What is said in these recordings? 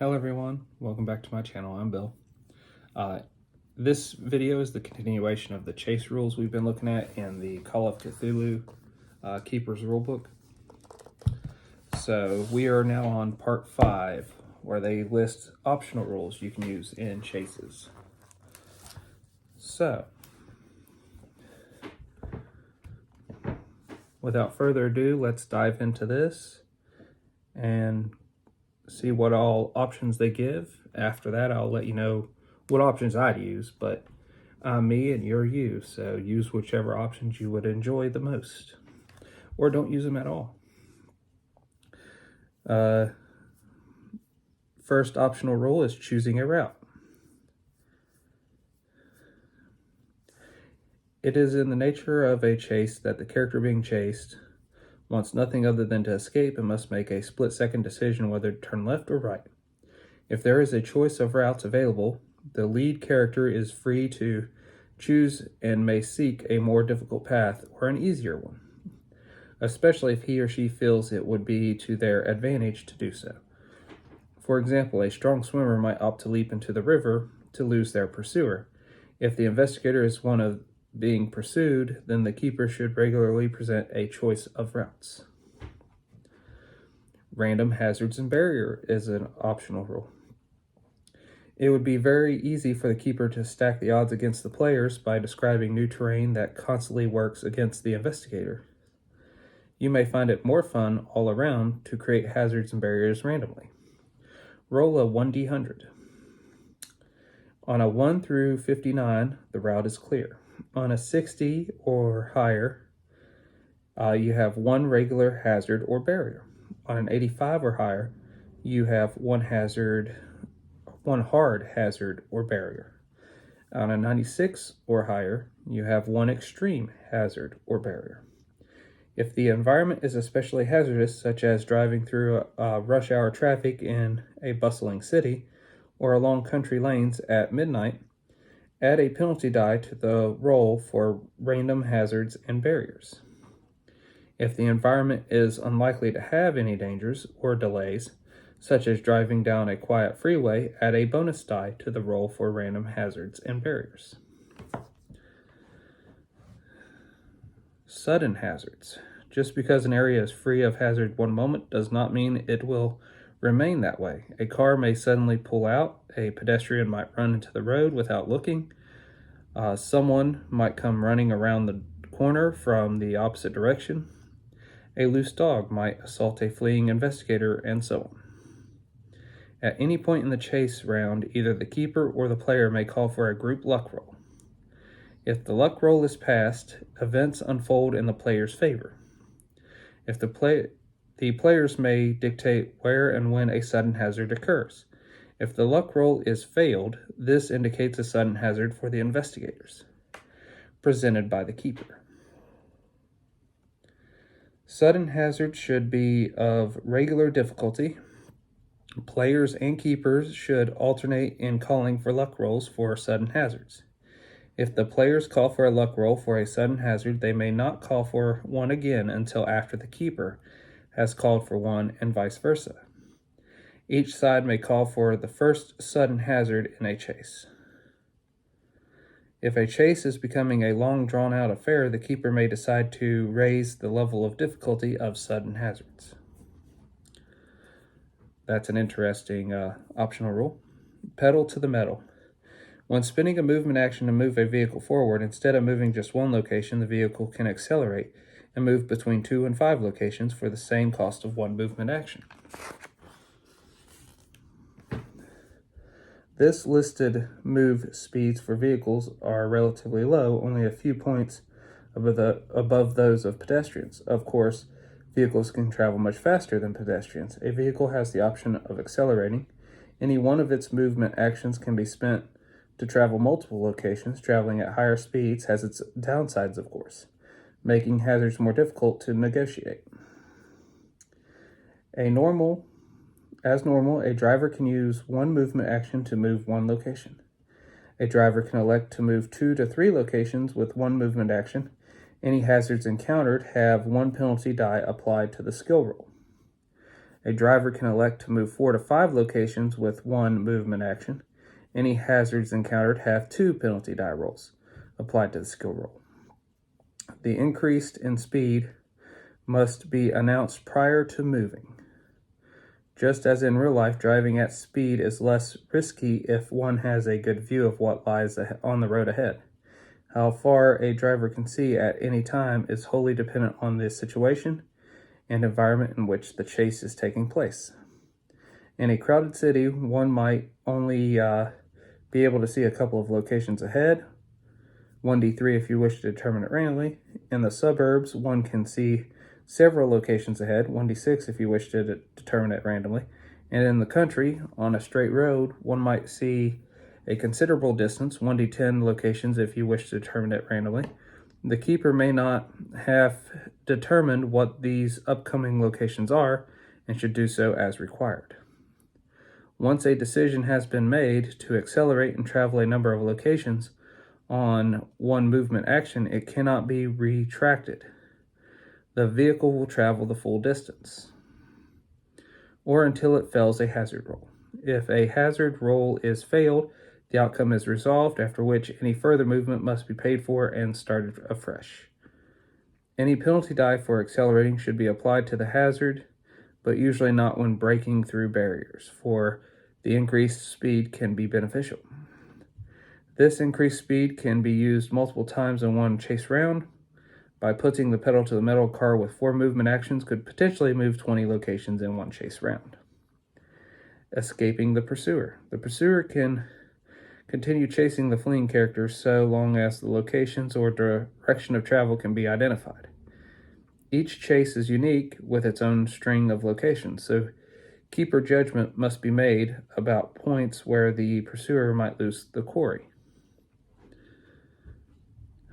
Hello everyone, welcome back to my channel. I'm Bill. This video is the continuation of the chase rules we've been looking at in the Call of Cthulhu Keeper's Rulebook. So we are now on part 5, where they list optional rules you can use in chases. So, without further ado, let's dive into this and see what all options they give. After that, I'll let you know what options I'd use, but I'm me and you're you, so use whichever options you would enjoy the most, or don't use them at all. First optional rule is choosing a route. It is in the nature of a chase that the character being chased wants nothing other than to escape and must make a split-second decision whether to turn left or right. If there is a choice of routes available, the lead character is free to choose and may seek a more difficult path or an easier one, especially if he or she feels it would be to their advantage to do so. For example, a strong swimmer might opt to leap into the river to lose their pursuer. If the investigator is one of being pursued, then the keeper should regularly present a choice of routes. Random hazards and barrier is an optional rule. It would be very easy for the keeper to stack the odds against the players by describing new terrain that constantly works against the investigator. You may find it more fun all around to create hazards and barriers randomly. Roll a 1d100. On a 1 through 59, the route is clear. On a 60 or higher, you have one regular hazard or barrier. On an 85 or higher, you have one hard hazard or barrier. On a 96 or higher, you have one extreme hazard or barrier. If the environment is especially hazardous, such as driving through rush hour traffic in a bustling city or along country lanes at midnight, add a penalty die to the roll for random hazards and barriers. If the environment is unlikely to have any dangers or delays, such as driving down a quiet freeway, add a bonus die to the roll for random hazards and barriers. Sudden hazards. Just because an area is free of hazard one moment does not mean it will remain that way. A car may suddenly pull out, a pedestrian might run into the road without looking, someone might come running around the corner from the opposite direction, a loose dog might assault a fleeing investigator, and so on. At any point in the chase round, either the keeper or the player may call for a group luck roll. If the luck roll is passed, events unfold in the player's favor. If the players may dictate where and when a sudden hazard occurs. If the luck roll is failed, this indicates a sudden hazard for the investigators, presented by the keeper. Sudden hazards should be of regular difficulty. Players and keepers should alternate in calling for luck rolls for sudden hazards. If the players call for a luck roll for a sudden hazard, they may not call for one again until after the keeper has called for one, and vice versa. Each side may call for the first sudden hazard in a chase. If a chase is becoming a long drawn-out affair, the keeper may decide to raise the level of difficulty of sudden hazards. That's an interesting optional rule. Pedal to the metal. When spinning a movement action to move a vehicle forward, instead of moving just one location, the vehicle can accelerate and move between 2 and 5 locations for the same cost of one movement action. This listed move speeds for vehicles are relatively low, only a few points above those of pedestrians. Of course, vehicles can travel much faster than pedestrians. A vehicle has the option of accelerating. Any one of its movement actions can be spent to travel multiple locations. Traveling at higher speeds has its downsides, of course, making hazards more difficult to negotiate. As normal, a driver can use one movement action to move one location. A driver can elect to move 2 to 3 locations with one movement action. Any hazards encountered have one penalty die applied to the skill roll. A driver can elect to move 4 to 5 locations with 1 movement action. Any hazards encountered have 2 penalty die rolls applied to the skill roll. The increase in speed must be announced prior to moving. Just as in real life, driving at speed is less risky if one has a good view of what lies on the road ahead. How far a driver can see at any time is wholly dependent on the situation and environment in which the chase is taking place. In a crowded city, one might only be able to see a couple of locations ahead, 1d3 if you wish to determine it randomly. In the suburbs, one can see several locations ahead, 1d6 if you wish to determine it randomly. And in the country, on a straight road, one might see a considerable distance, 1d10 locations if you wish to determine it randomly. The keeper may not have determined what these upcoming locations are and should do so as required. Once a decision has been made to accelerate and travel a number of locations on 1 movement action, it cannot be retracted. The vehicle will travel the full distance, or until it fails a hazard roll. If a hazard roll is failed, the outcome is resolved, after which any further movement must be paid for and started afresh. Any penalty die for accelerating should be applied to the hazard, but usually not when breaking through barriers, for the increased speed can be beneficial. This increased speed can be used multiple times in one chase round. By putting the pedal to the metal, car with 4 movement actions could potentially move 20 locations in one chase round. Escaping the pursuer. The pursuer can continue chasing the fleeing character so long as the locations or direction of travel can be identified. Each chase is unique with its own string of locations, so keeper judgment must be made about points where the pursuer might lose the quarry.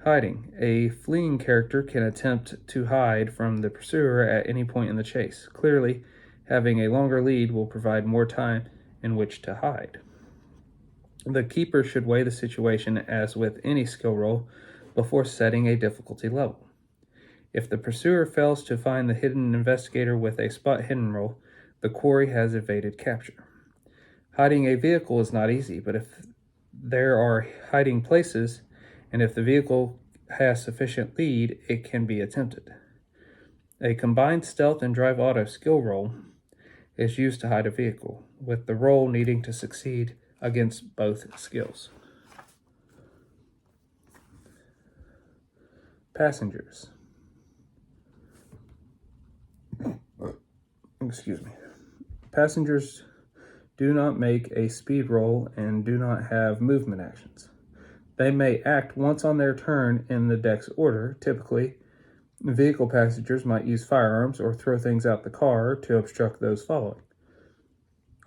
Hiding. A fleeing character can attempt to hide from the pursuer at any point in the chase. Clearly, having a longer lead will provide more time in which to hide. The keeper should weigh the situation as with any skill roll before setting a difficulty level. If the pursuer fails to find the hidden investigator with a spot hidden roll, the quarry has evaded capture. Hiding a vehicle is not easy, but if there are hiding places, and if the vehicle has sufficient lead, it can be attempted. A combined stealth and drive auto skill roll is used to hide a vehicle, with the roll needing to succeed against both skills. Passengers. Passengers do not make a speed roll and do not have movement actions. They may act once on their turn in the deck's order. Typically, vehicle passengers might use firearms or throw things out the car to obstruct those following.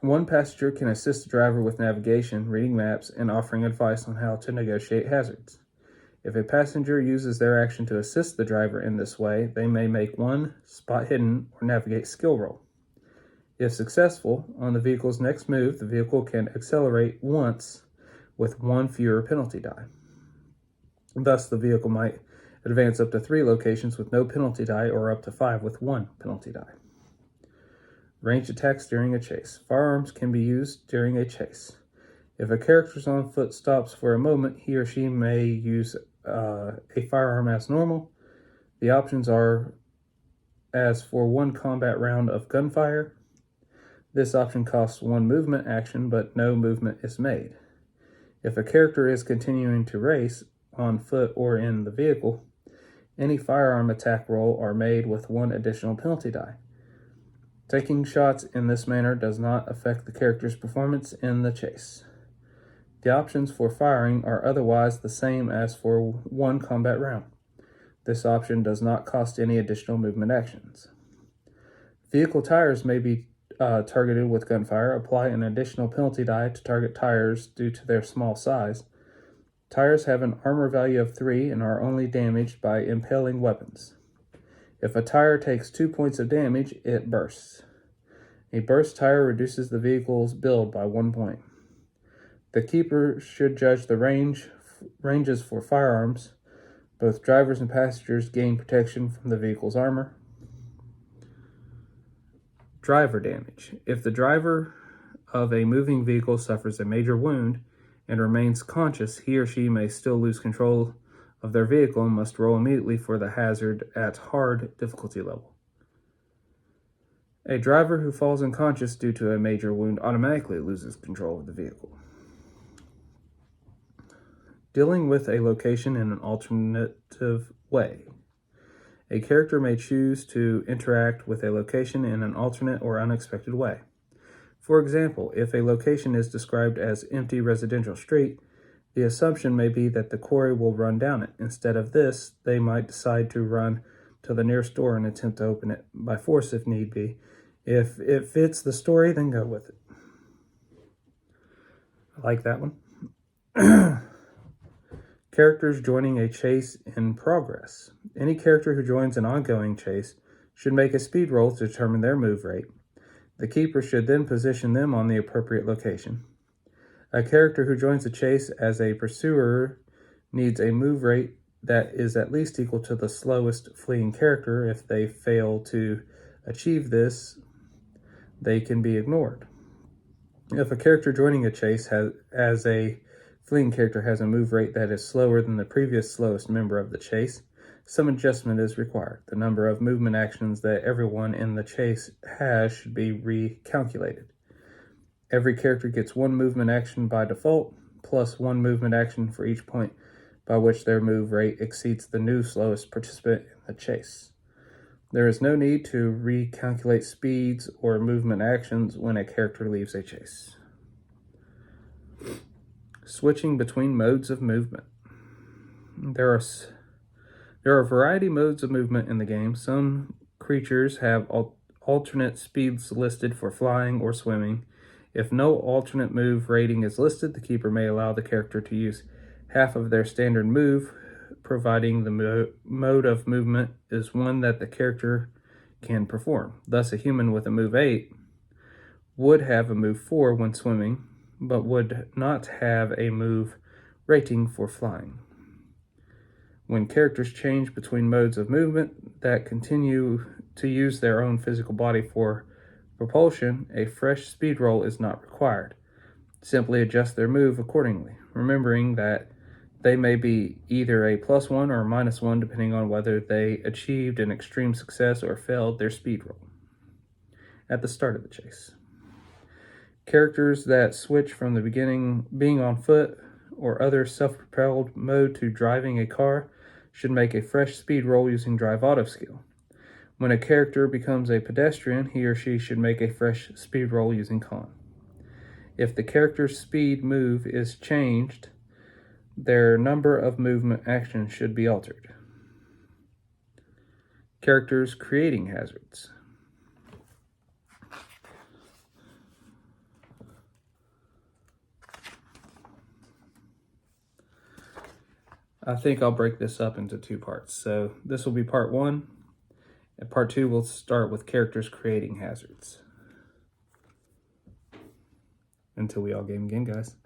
One passenger can assist the driver with navigation, reading maps, and offering advice on how to negotiate hazards. If a passenger uses their action to assist the driver in this way, they may make 1 spot hidden or navigate skill roll. If successful, on the vehicle's next move, the vehicle can accelerate once with 1 fewer penalty die. Thus, the vehicle might advance up to 3 locations with no penalty die or up to 5 with 1 penalty die. Ranged attacks during a chase. Firearms can be used during a chase. If a character on foot stops for a moment, he or she may use a firearm as normal. The options are as for 1 combat round of gunfire. This option costs 1 movement action, but no movement is made. If a character is continuing to race, on foot or in the vehicle, any firearm attack roll are made with 1 additional penalty die. Taking shots in this manner does not affect the character's performance in the chase. The options for firing are otherwise the same as for 1 combat round. This option does not cost any additional movement actions. Vehicle tires may be targeted with gunfire. Apply an additional penalty die to target tires due to their small size. Tires have an armor value of 3 and are only damaged by impaling weapons. If a tire takes 2 points of damage, it bursts. A burst tire reduces the vehicle's build by 1 point. The keeper should judge the ranges for firearms. Both drivers and passengers gain protection from the vehicle's armor. Driver damage. If the driver of a moving vehicle suffers a major wound and remains conscious, he or she may still lose control of their vehicle and must roll immediately for the hazard at hard difficulty level. A driver who falls unconscious due to a major wound automatically loses control of the vehicle. Dealing with a location in an alternative way. A character may choose to interact with a location in an alternate or unexpected way. For example, if a location is described as empty residential street, the assumption may be that the quarry will run down it. Instead of this, they might decide to run to the nearest door and attempt to open it by force if need be. If it fits the story, then go with it. I like that one. Characters joining a chase in progress. Any character who joins an ongoing chase should make a speed roll to determine their move rate. The keeper should then position them on the appropriate location. A character who joins a chase as a pursuer needs a move rate that is at least equal to the slowest fleeing character. If they fail to achieve this, they can be ignored. If a character joining a chase as a fleeing character has a move rate that is slower than the previous slowest member of the chase, some adjustment is required. The number of movement actions that everyone in the chase has should be recalculated. Every character gets one movement action by default, plus one movement action for each point by which their move rate exceeds the new slowest participant in the chase. There is no need to recalculate speeds or movement actions when a character leaves a chase. Switching between modes of movement. There are a variety of modes of movement in the game. Some creatures have alternate speeds listed for flying or swimming. If no alternate move rating is listed, the keeper may allow the character to use half of their standard move, providing the mode of movement is one that the character can perform. Thus, a human with a move 8 would have a move 4 when swimming, but would not have a move rating for flying. When characters change between modes of movement that continue to use their own physical body for propulsion, a fresh speed roll is not required. Simply adjust their move accordingly, remembering that they may be either a +1 or a -1 depending on whether they achieved an extreme success or failed their speed roll at the start of the chase. Characters that switch from the beginning being on foot or other self-propelled mode to driving a car should make a fresh speed roll using Drive Auto skill. When a character becomes a pedestrian, he or she should make a fresh speed roll using Con. If the character's speed move is changed, their number of movement actions should be altered. Characters creating hazards. I think I'll break this up into two parts. So this will be part 1, and part 2 will start with characters creating hazards. Until we all game again, guys.